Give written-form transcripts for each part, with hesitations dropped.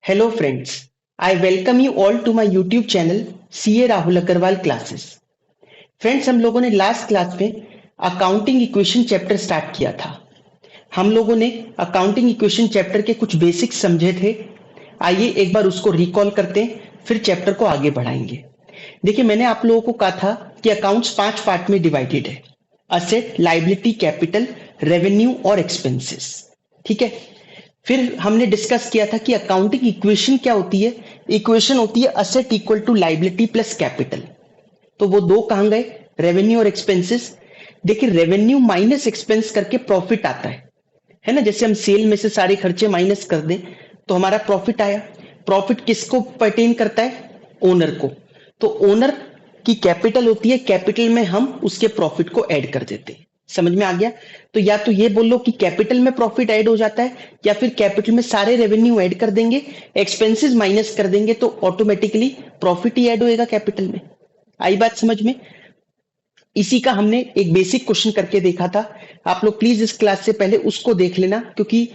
Hello friends, I welcome you all to my YouTube channel CA Rahul Agarwal classes. Friends, हम लोगों ने last class में accounting equation chapter start किया था। हम लोगों ने अकाउंटिंग इक्वेशन चैप्टर के कुछ बेसिक्स समझे थे। आइए एक बार उसको रिकॉल करते हैं, फिर चैप्टर को आगे बढ़ाएंगे। देखिए, मैंने आप लोगों को कहा था कि अकाउंट्स 5 पार्ट में डिवाइडेड है: असेट, लायबिलिटी, कैपिटल, रेवेन्यू और एक्सपेंसेस। ठीक है। फिर हमने डिस्कस किया था कि अकाउंटिंग इक्वेशन क्या होती है। इक्वेशन होती है asset equal to liability plus capital. तो वो दो कहां गए? रेवेन्यू और एक्सपेंसेस। देखिए, रेवेन्यू माइनस एक्सपेंस करके प्रॉफिट आता है ना। जैसे हम सेल में से सारे खर्चे माइनस कर दें तो हमारा प्रॉफिट आया। प्रॉफिट किसको पर्टेन करता है? ओनर को। तो ओनर की कैपिटल होती है, कैपिटल में हम उसके प्रॉफिट को ऐड कर देते हैं। समझ में आ गया? तो या तो ये बोल लो कि कैपिटल में प्रॉफिट ऐड हो जाता है, या फिर कैपिटल में सारे रेवेन्यू ऐड कर देंगे, एक्सपेंसेस माइनस कर देंगे, तो ऑटोमेटिकली प्रॉफिट ही ऐड होएगा कैपिटल में। आई बात समझ में? इसी का हमने एक बेसिक क्वेश्चन करके देखा था। आप लोग प्लीज इस क्लास से पहले उसको देख लेना, क्योंकि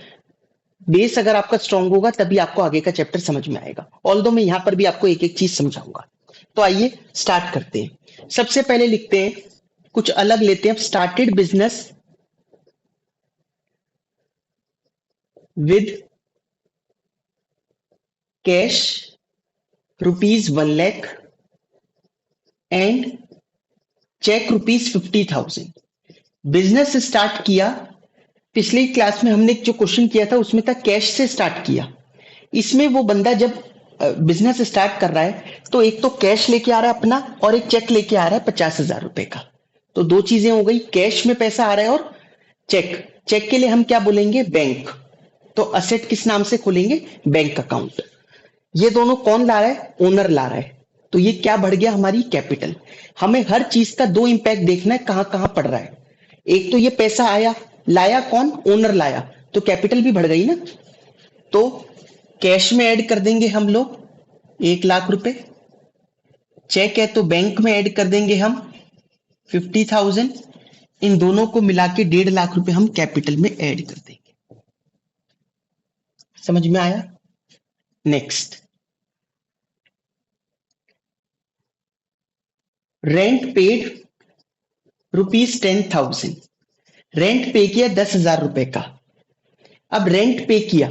बेस अगर आपका स्ट्रांग होगा तभी आपको आगे का चैप्टर समझ में आएगा। ऑल्दो मैं यहां पर भी आपको एक एक चीज समझाऊंगा। तो आइए स्टार्ट करते हैं। सबसे पहले लिखते हैं, कुछ अलग लेते हैं। Started business with cash ₹1 lakh and cheque ₹50,000। Business start किया। पिछली क्लास में हमने जो क्वेश्चन किया था उसमें था कैश से स्टार्ट किया। इसमें वो बंदा जब बिजनेस स्टार्ट कर रहा है तो एक तो कैश लेके आ रहा है अपना, और एक चेक लेके आ रहा है ₹50,000 का। तो दो चीजें हो गई, कैश में पैसा आ रहा है और चेक। चेक के लिए हम क्या बोलेंगे? बैंक। तो असेट किस नाम से खोलेंगे? Bank account. ये दोनों कौन ला रहा है? ओनर ला रहा है। तो ये क्या बढ़ गया? हमारी कैपिटल। हमें हर चीज का दो इंपैक्ट देखना है, कहां कहां पड़ रहा है। एक तो ये पैसा आया, लाया कौन? ओनर लाया, तो कैपिटल भी बढ़ गई ना। तो कैश में ऐड कर देंगे हम लोग ₹1 लाख। चेक है तो बैंक में ऐड कर देंगे हम 50,000। इन दोनों को मिला के ₹1.5 लाख हम कैपिटल में ऐड कर देंगे। समझ में आया? Next, rent paid ₹10,000। रेंट पे किया ₹10,000 का। अब रेंट पे किया,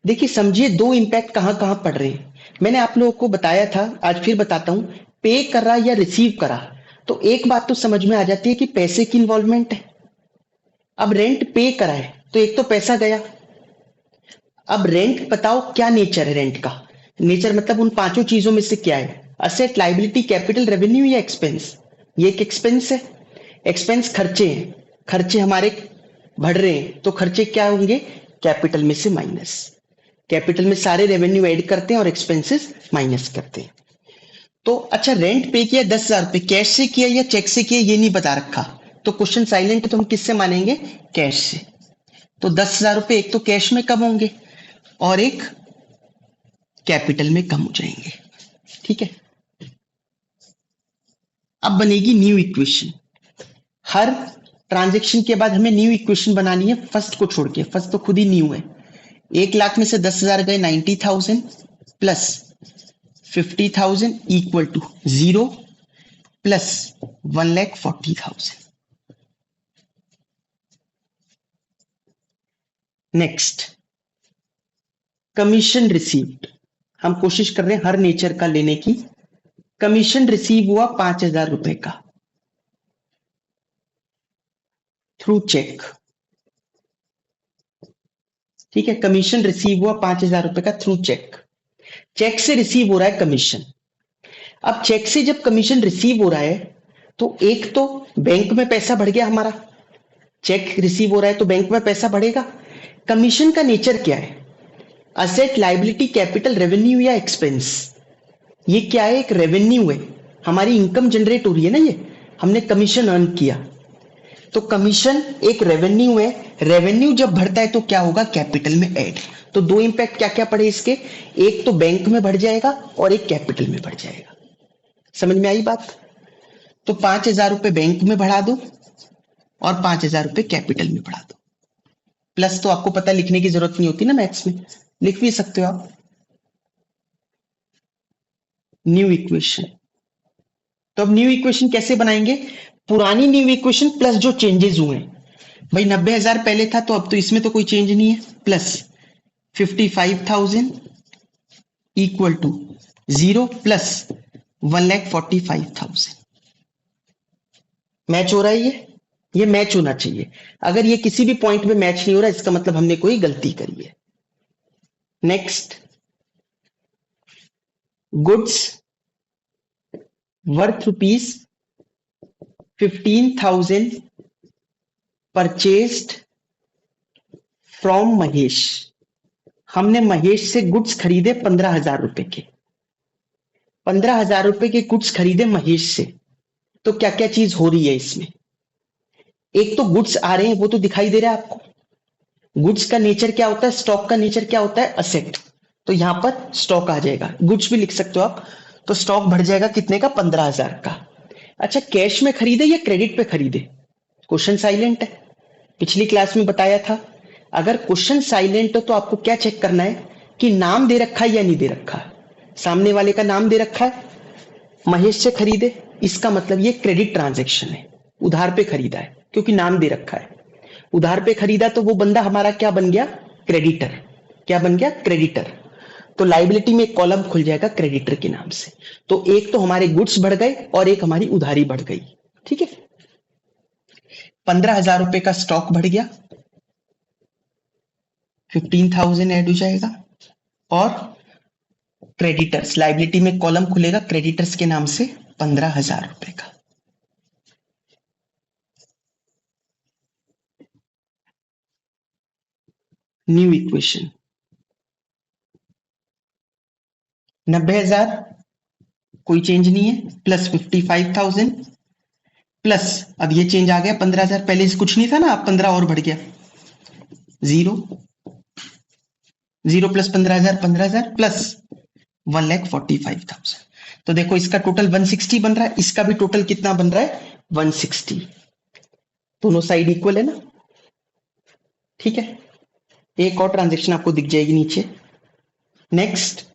देखिए समझिए दो इंपैक्ट कहां कहां पड़ रहे हैं। मैंने आप लोगों को बताया था, आज फिर बताता हूं। पे करा या रिसीव करा, तो एक बात तो समझ में आ जाती है कि पैसे की इन्वॉल्वमेंट है। अब रेंट पे करा है तो एक तो पैसा गया। अब रेंट बताओ क्या नेचर है रेंट का? नेचर मतलब उन पांचों चीजों में से क्या है? असेट, लायबिलिटी, कैपिटल, रेवेन्यू या एक्सपेंस? ये एक एक्सपेंस है। एक्सपेंस खर्चे हैं। खर्चे हमारे बढ़ रहे हैं तो खर्चे क्या होंगे? कैपिटल में से माइनस। कैपिटल में सारे रेवेन्यू ऐड करते हैं और एक्सपेंसेस माइनस करते हैं। तो अच्छा, रेंट पे किया ₹10,000, कैश से किया या चेक से किया ये नहीं बता रखा, तो क्वेश्चन साइलेंट है, तो हम किससे मानेंगे? कैश से। तो ₹10,000 एक तो कैश में कम होंगे और एक कैपिटल में कम हो जाएंगे। ठीक है। अब बनेगी न्यू इक्वेशन। हर ट्रांजेक्शन के बाद हमें न्यू इक्वेशन बनानी है, फर्स्ट को छोड़ के। फर्स्ट तो खुद ही न्यू है। 1 लाख में से 10,000 गए, 90,000 plus 50,000 equal to 0 plus 1,40,000। Next, commission received. हम कोशिश कर रहे हैं हर नेचर का लेने की। कमीशन रिसीव हुआ ₹5,000 का थ्रू चेक। ठीक है, कमीशन रिसीव हुआ ₹5,000 का थ्रू चेक। चेक से रिसीव हो रहा है कमीशन। अब चेक से जब कमीशन रिसीव हो रहा है तो एक तो बैंक में पैसा बढ़ गया हमारा। चेक रिसीव हो रहा है तो बैंक में पैसा बढ़ेगा। कमीशन का नेचर क्या है? असेट, लायबिलिटी, कैपिटल, रेवेन्यू या एक्सपेंस? ये क्या है? एक रेवेन्यू है। हमारी इनकम जनरेट हो रही है ना, ये हमने कमीशन अर्न किया। तो कमीशन एक रेवेन्यू है। रेवेन्यू जब बढ़ता है तो क्या होगा? कैपिटल में ऐड। तो दो इंपैक्ट क्या क्या पड़े इसके? एक तो बैंक में बढ़ जाएगा और एक कैपिटल में बढ़ जाएगा। समझ में आई बात? तो ₹5,000 बैंक में बढ़ा दो और ₹5,000 कैपिटल में बढ़ा दो। प्लस तो आपको पता लिखने की जरूरत नहीं होती ना मैथ्स में, लिख भी सकते हो आप। New equation. तो अब न्यू इक्वेशन कैसे बनाएंगे? पुरानी न्यू इक्वेशन प्लस जो चेंजेस हुए हैं। भाई 90,000 पहले था, तो अब तो इसमें तो कोई चेंज नहीं है, plus 55,000 equal to 0 plus 1,45,000। Match हो रहा है ये मैच होना चाहिए। अगर ये किसी भी पॉइंट में मैच नहीं हो रहा, इसका मतलब हमने कोई गलती करी है। Next, goods worth rupees 15,000 purchased from Mahesh. हमने महेश से गुड्स खरीदे 15,000 रुपए के। 15,000 रुपए के गुड्स खरीदे महेश से। तो क्या क्या चीज हो रही है इसमें? एक तो गुड्स आ रहे हैं, वो तो दिखाई दे रहा है आपको। गुड्स का नेचर क्या होता है? स्टॉक का नेचर क्या होता है? असेट। तो यहां पर स्टॉक आ जाएगा, गुड्स भी लिख सकते हो आप। तो स्टॉक बढ़ जाएगा कितने का? 15,000 का। अच्छा, कैश में खरीदे या क्रेडिट पे खरीदे? क्वेश्चन साइलेंट है। पिछली क्लास में बताया था, अगर क्वेश्चन साइलेंट हो तो आपको क्या चेक करना है कि नाम दे रखा है या नहीं दे रखा है। सामने वाले का नाम दे रखा है, महेश से खरीदे, इसका मतलब ये क्रेडिट ट्रांजैक्शन है, उधार पे खरीदा है, क्योंकि नाम दे रखा है। उधार पे खरीदा तो वो बंदा हमारा क्या बन गया? क्रेडिटर। क्या बन गया? क्रेडिटर। तो लाइबिलिटी में एक कॉलम खुल जाएगा क्रेडिटर के नाम से। तो एक तो हमारे गुड्स बढ़ गए और एक हमारी उधारी बढ़ गई। ठीक है, 15,000 रुपए का स्टॉक बढ़ गया, 15,000 ऐड हो जाएगा, और क्रेडिटर्स, लाइबिलिटी में कॉलम खुलेगा क्रेडिटर्स के नाम से 15,000 रुपए का। न्यू इक्वेशन, 90,000 कोई चेंज नहीं है, प्लस 55,000 प्लस, अब ये चेंज आ गया 15,000, पहले से कुछ नहीं था ना, अब 15 और बढ़ गया, 0 0 प्लस 15,000 15,000 प्लस 1,45,000। तो देखो इसका टोटल 160 बन रहा है, इसका भी टोटल कितना बन रहा है? 160। दोनों साइड इक्वल है ना? ठीक है, एक और ट्रांजेक्शन आपको दिख जाएगी नीचे। नेक्स्ट,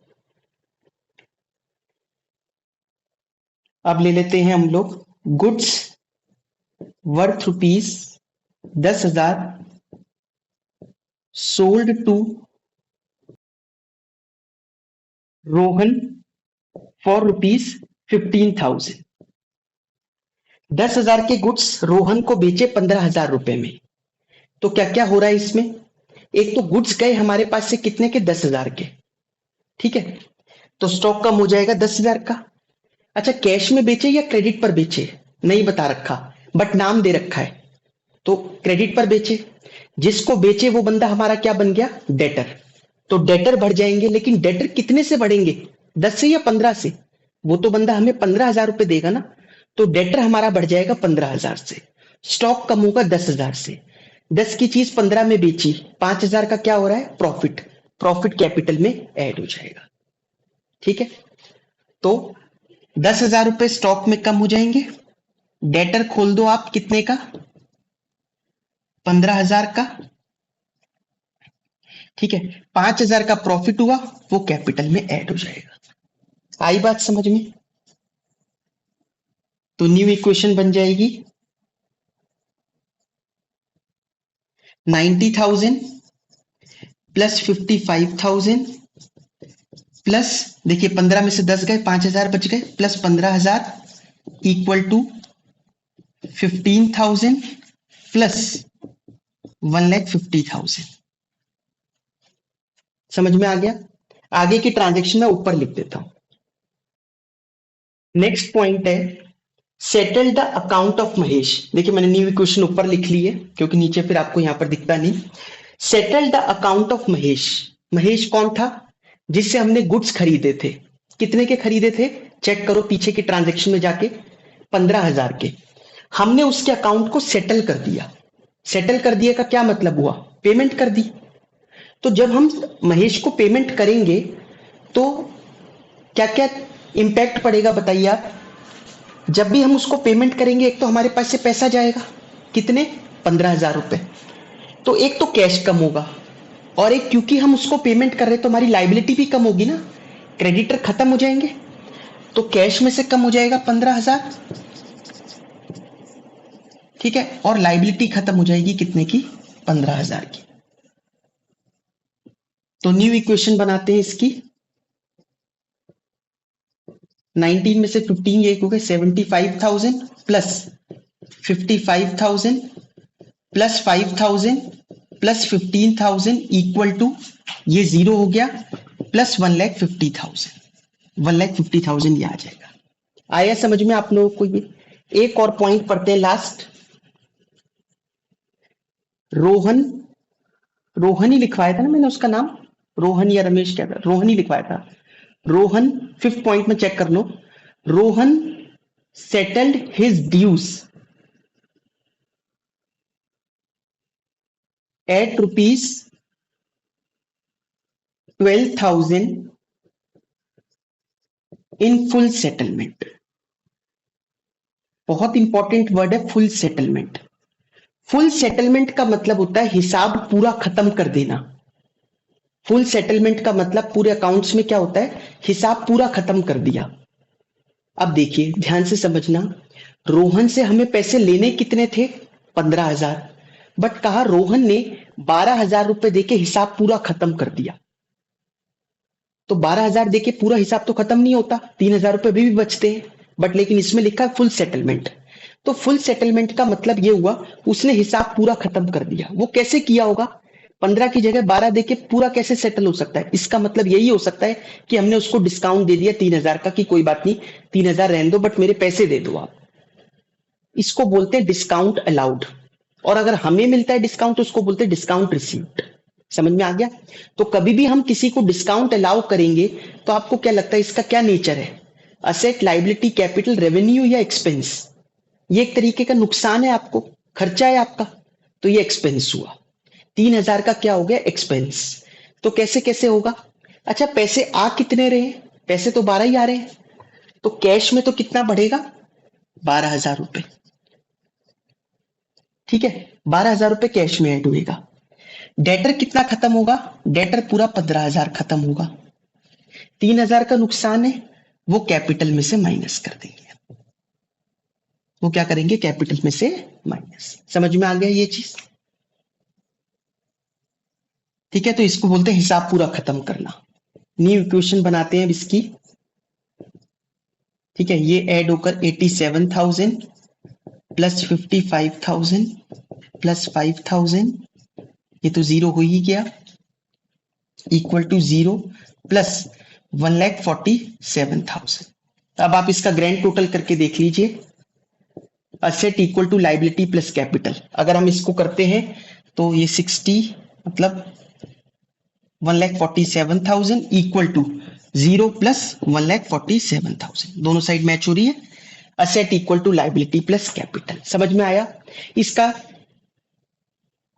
अब ले लेते हैं हम लोग goods worth rupees 10,000 sold to Rohan for rupees 15,000। 10,000 के गुड्स रोहन को बेचे 15,000 रुपए में। तो क्या क्या हो रहा है इसमें? एक तो गुड्स गए हमारे पास से कितने के? 10,000 के। ठीक है, तो स्टॉक कम हो जाएगा 10,000 का। अच्छा, कैश में बेचे या क्रेडिट पर बेचे? नहीं बता रखा, बट नाम दे रखा है, तो क्रेडिट पर बेचे। जिसको बेचे वो बंदा हमारा क्या बन गया? डेटर। तो डेटर बढ़ जाएंगे, लेकिन डेटर कितने से बढ़ेंगे? 10 से या 15 से? वो तो बंदा हमें 15,000 रुपए देगा ना, तो डेटर हमारा बढ़ जाएगा 15,000 से। स्टॉक कम होगा 10,000 से। 10 की चीज 15 में बेची, 5,000 का क्या हो रहा है? प्रॉफिट। प्रॉफिट कैपिटल में ऐड हो जाएगा। ठीक है, तो 10,000 रुपए स्टॉक में कम हो जाएंगे। डेटर खोल दो आप, कितने का? 15,000 का। ठीक है, 5,000 का प्रॉफिट हुआ, वो कैपिटल में ऐड हो जाएगा। आई बात समझ में? तो न्यू इक्वेशन बन जाएगी 90,000 प्लस 55,000 प्लस, देखिए 15 में से 10 गए, 5,000 बच गए, प्लस 15,000 इक्वल टू 15,000 प्लस 1,50,000। समझ में आ गया? आगे की ट्रांजेक्शन मैं ऊपर लिख देता हूं। नेक्स्ट पॉइंट है settle the account of Mahesh. देखिए मैंने न्यू इक्वेशन ऊपर लिख ली है, क्योंकि नीचे फिर आपको यहां पर दिखता नहीं। Settle the account of Mahesh. Mahesh कौन था? जिससे हमने गुड्स खरीदे थे। कितने के खरीदे थे? चेक करो पीछे की ट्रांजेक्शन में जाके, 15,000 के। हमने उसके अकाउंट को सेटल कर दिया। सेटल कर दिया का क्या मतलब हुआ? पेमेंट कर दी। तो जब हम महेश को पेमेंट करेंगे तो क्या क्या इंपैक्ट पड़ेगा बताइए आप? जब भी हम उसको पेमेंट करेंगे, एक तो हमारे पास से पैसा जाएगा, कितने? 15,000 रुपए। तो एक तो कैश कम होगा, और एक क्योंकि हम उसको पेमेंट कर रहे हैं तो हमारी लाइबिलिटी भी कम होगी ना, क्रेडिटर खत्म हो जाएंगे। तो कैश में से कम हो जाएगा 15,000, ठीक है, और लाइबिलिटी खत्म हो जाएगी कितने की, 15,000 की। तो न्यू इक्वेशन बनाते हैं इसकी। 19 में से 15 ये हो गए 75,000 plus 55,000 plus 5,000 plus 15,000 equal to, ये 0 हो गया, प्लस 1,50,000, 1,50,000 ये आ जाएगा। आया समझ में आप लोगों को ये? एक और पॉइंट पढ़ते हैं लास्ट। रोहन, रोहन ही लिखवाया था ना मैंने उसका नाम, रोहन या रमेश, क्या था, रोहन ही लिखवाया था। रोहन, 5th पॉइंट में चेक कर लो। Rohan settled his dues at ₹12,000 in full settlement. बहुत इंपॉर्टेंट वर्ड है फुल सेटलमेंट। फुल सेटलमेंट का मतलब होता है हिसाब पूरा खत्म कर देना। फुल सेटलमेंट का मतलब पूरे अकाउंट्स में क्या होता है, हिसाब पूरा खत्म कर दिया। अब देखिए ध्यान से समझना, रोहन से हमें पैसे लेने कितने थे, 15,000, बट कहा रोहन ने 12,000 रुपए देके हिसाब पूरा खत्म कर दिया। तो 12,000 देके पूरा हिसाब तो खत्म नहीं होता, 3,000 रुपए भी बचते हैं, बट लेकिन इसमें लिखा है फुल सेटलमेंट। तो फुल सेटलमेंट का मतलब ये हुआ उसने हिसाब पूरा खत्म कर दिया। वो कैसे किया होगा, 15 की जगह 12 देके पूरा कैसे सेटल हो सकता है, इसका मतलब यही हो सकता है कि हमने उसको डिस्काउंट दे दिया 3,000 का, कि कोई बात नहीं 3,000 रहने दो बट मेरे पैसे दे दो आप। इसको बोलते हैं डिस्काउंट अलाउड। और अगर हमें मिलता है डिस्काउंट तो उसको बोलते हैं डिस्काउंट रिसीव्ड। समझ में आ गया? तो कभी भी हम किसी को डिस्काउंट अलाउ करेंगे तो आपको क्या लगता है इसका क्या नेचर है, असेट, लाइबिलिटी, कैपिटल, रेवेन्यू या एक्सपेंस? ये एक तरीके का नुकसान है आपको, खर्चा है आपका, तो ये एक्सपेंस हुआ। 3,000 का क्या हो गया, एक्सपेंस। तो कैसे कैसे होगा, अच्छा पैसे आ कितने रहे, पैसे तो 12 ही आ रहे हैं, तो कैश में तो कितना बढ़ेगा, 12,000 रुपए, ठीक है, 12,000 रुपए कैश में ऐड होएगा। डेटर कितना खत्म होगा, डेटर पूरा 15,000 खत्म होगा। 3,000 का नुकसान है, वो कैपिटल में से माइनस कर देंगे, वो क्या करेंगे, कैपिटल में से माइनस। समझ में आ गया ये चीज? ठीक है, तो इसको बोलते हैं हिसाब पूरा खत्म करना। न्यू इक्वेशन बनाते हैं अब इसकी, ठीक है, ये ऐड होकर 87,000 प्लस 55,000 प्लस 5,000, ये तो 0 हो ही गया, इक्वल टू 0 प्लस 1,47,000। अब आप इसका ग्रैंड टोटल करके देख लीजिए, asset equal to liability plus capital. अगर हम इसको करते हैं तो ये 60 मतलब 1,47,000 इक्वल टू 0 प्लस 1,47,000, दोनों साइड मैच हो रही है। Asset equal to liability plus capital. समझ में आया? इसका,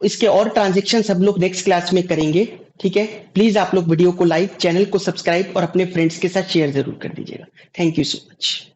इसके और ट्रांजेक्शन सब लोग नेक्स्ट क्लास में करेंगे, ठीक है। प्लीज आप लोग वीडियो को लाइक, चैनल को सब्सक्राइब और अपने फ्रेंड्स के साथ शेयर जरूर कर दीजिएगा। Thank you so much.